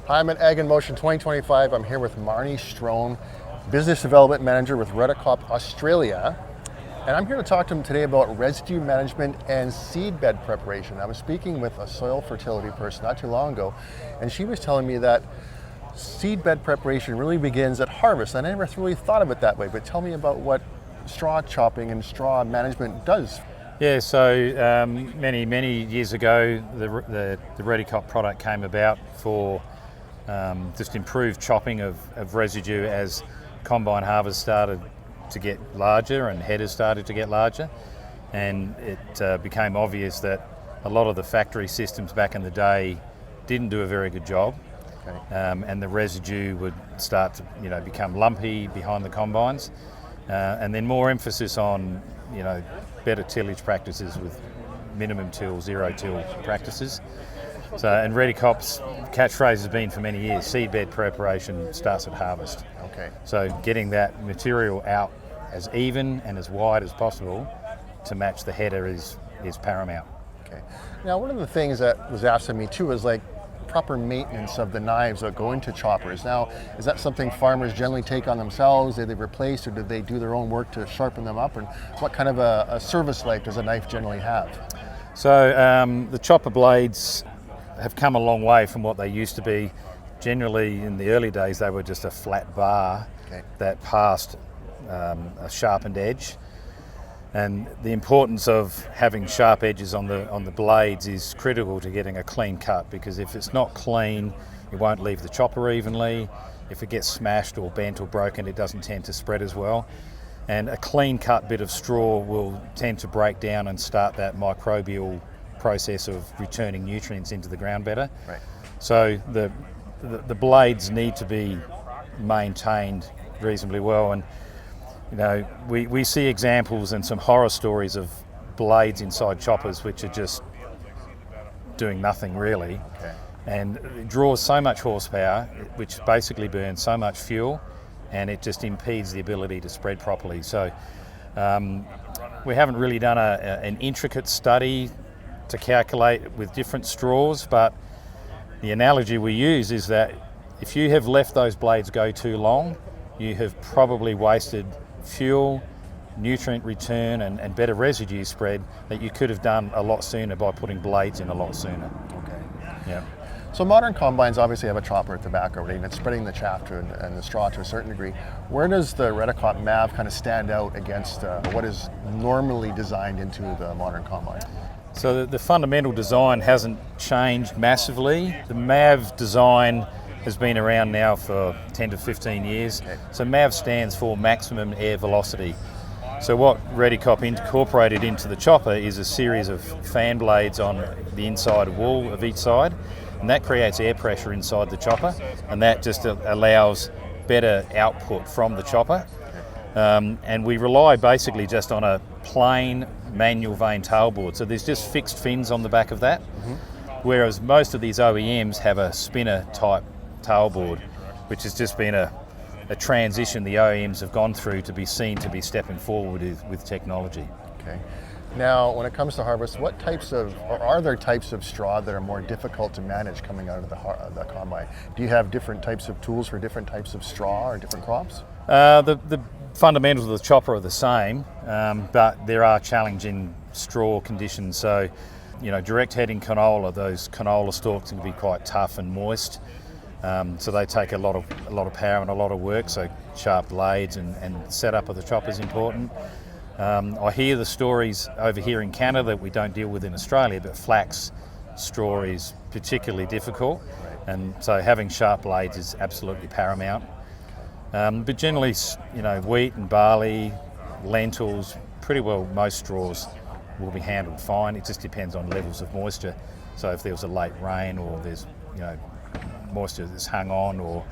Hi, I'm at Ag in Motion 2025. I'm here with Marney Strachan, Business Development Manager with Redekop, Australia. And I'm here to talk to him today about residue management and seedbed preparation. I was speaking with a soil fertility person not too long ago, and she was telling me that seedbed preparation really begins at harvest. I never really thought of it that way, but tell me about what straw chopping and straw management does. Yeah, so many years ago, the Redekop product came about for just improved chopping of residue as combine harvests started to get larger and headers started to get larger, and it became obvious that a lot of the factory systems back in the day didn't do a very good job. Okay. And the residue would start to become lumpy behind the combines, and then more emphasis on better tillage practices with minimum till, zero till practices. So, and Redekop's catchphrase has been for many years, seedbed preparation starts at harvest. Okay. So getting that material out as even and as wide as possible to match the header is paramount. Okay. Now, one of the things that was asked of me too is like proper maintenance of the knives that go into choppers. Now, is that something farmers generally take on themselves? Do they replace, or do they do their own work to sharpen them up? And what kind of a service life does a knife generally have? So the chopper blades have come a long way from what they used to be. Generally, in the early days, they were just a flat bar that passed a sharpened edge. And the importance of having sharp edges on the blades is critical to getting a clean cut, because if it's not clean, it won't leave the chopper evenly. If it gets smashed or bent or broken, it doesn't tend to spread as well. And a clean cut bit of straw will tend to break down and start that microbial process of returning nutrients into the ground better. Right. So the blades need to be maintained reasonably well, and we see examples and some horror stories of blades inside choppers which are just doing nothing really. Okay. And it draws so much horsepower, which basically burns so much fuel, and it just impedes the ability to spread properly. So we haven't really done an intricate study to calculate with different straws, but the analogy we use is that if you have left those blades go too long, you have probably wasted fuel, nutrient return, and better residue spread that you could have done a lot sooner by putting blades in a lot sooner. Okay. Yeah. So modern combines obviously have a chopper at the back already, and it's spreading the chaff and the straw to a certain degree. Where does the Redekop MAV kind of stand out against what is normally designed into the modern combine? So the fundamental design hasn't changed massively. The MAV design has been around now for 10 to 15 years. Okay. So MAV stands for maximum air velocity. So what Redekop incorporated into the chopper is a series of fan blades on the inside wall of each side, and that creates air pressure inside the chopper, and that just allows better output from the chopper. And we rely basically just on a plain manual vane tailboard. So there's just fixed fins on the back of that, whereas most of these OEMs have a spinner type tailboard, which has just been a transition the OEMs have gone through to be seen to be stepping forward with technology. Okay. Now, when it comes to harvest, are there types of straw that are more difficult to manage coming out of the combine? Do you have different types of tools for different types of straw or different crops? The fundamentals of the chopper are the same, but there are challenging straw conditions. So, direct heading canola, those canola stalks can be quite tough and moist. So they take a lot of power and a lot of work. So sharp blades and setup of the chopper is important. I hear the stories over here in Canada that we don't deal with in Australia, but flax straw is particularly difficult, and so having sharp blades is absolutely paramount. But generally, wheat and barley, lentils, pretty well most straws will be handled fine. It just depends on levels of moisture. So if there was a late rain, or there's moisture that's hung on, or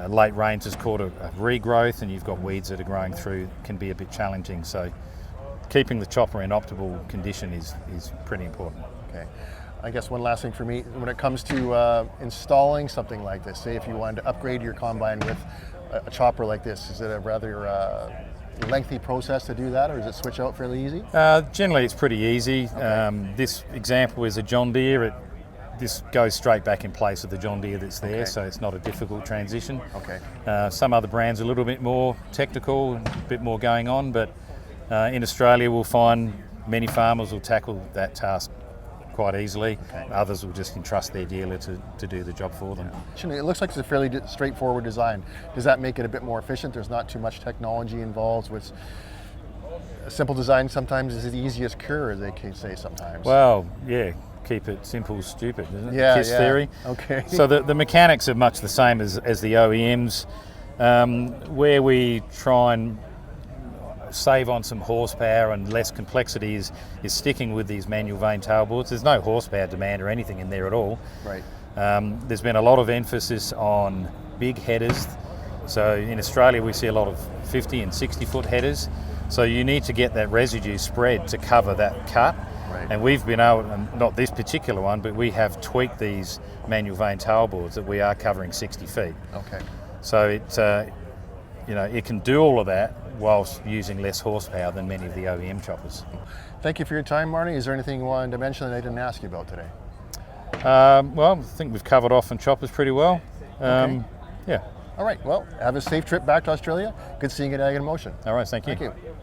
late rains has caught a regrowth and you've got weeds that are growing through, can be a bit challenging. So keeping the chopper in optimal condition is pretty important. Okay. I guess one last thing for me, when it comes to installing something like this, say if you wanted to upgrade your combine with a chopper like this, is it a rather lengthy process to do that, or does it switch out fairly easy? Generally it's pretty easy. Okay. This example is a John Deere. It this goes straight back in place of the John Deere that's there, Okay. so it's not a difficult transition. Okay. Some other brands are a little bit more technical, a bit more going on, but in Australia we'll find many farmers will tackle that task quite easily. Okay. Others will just entrust their dealer to do the job for them. It looks like it's a fairly straightforward design. Does that make it a bit more efficient? There's not too much technology involved with a simple design. Sometimes is the easiest cure, as they can say sometimes. Well, yeah, keep it simple, stupid, isn't it? Yeah, KISS yeah. theory. Okay. So the mechanics are much the same as the OEMs. Where we try and save on some horsepower and less complexity is sticking with these manual vane tailboards. There's no horsepower demand or anything in there at all. Right. There's been a lot of emphasis on big headers. So in Australia we see a lot of 50 and 60 foot headers. So you need to get that residue spread to cover that cut. Right. And we've been able, and not this particular one, but we have tweaked these manual vane tailboards that we are covering 60 feet. Okay. So it can do all of that whilst using less horsepower than many of the OEM choppers. Thank you for your time, Marney. Is there anything you wanted to mention that I didn't ask you about today? Well, I think we've covered off on choppers pretty well. Okay. Yeah. All right. Well, have a safe trip back to Australia. Good seeing you at Ag in Motion. All right. Thank you. Thank you.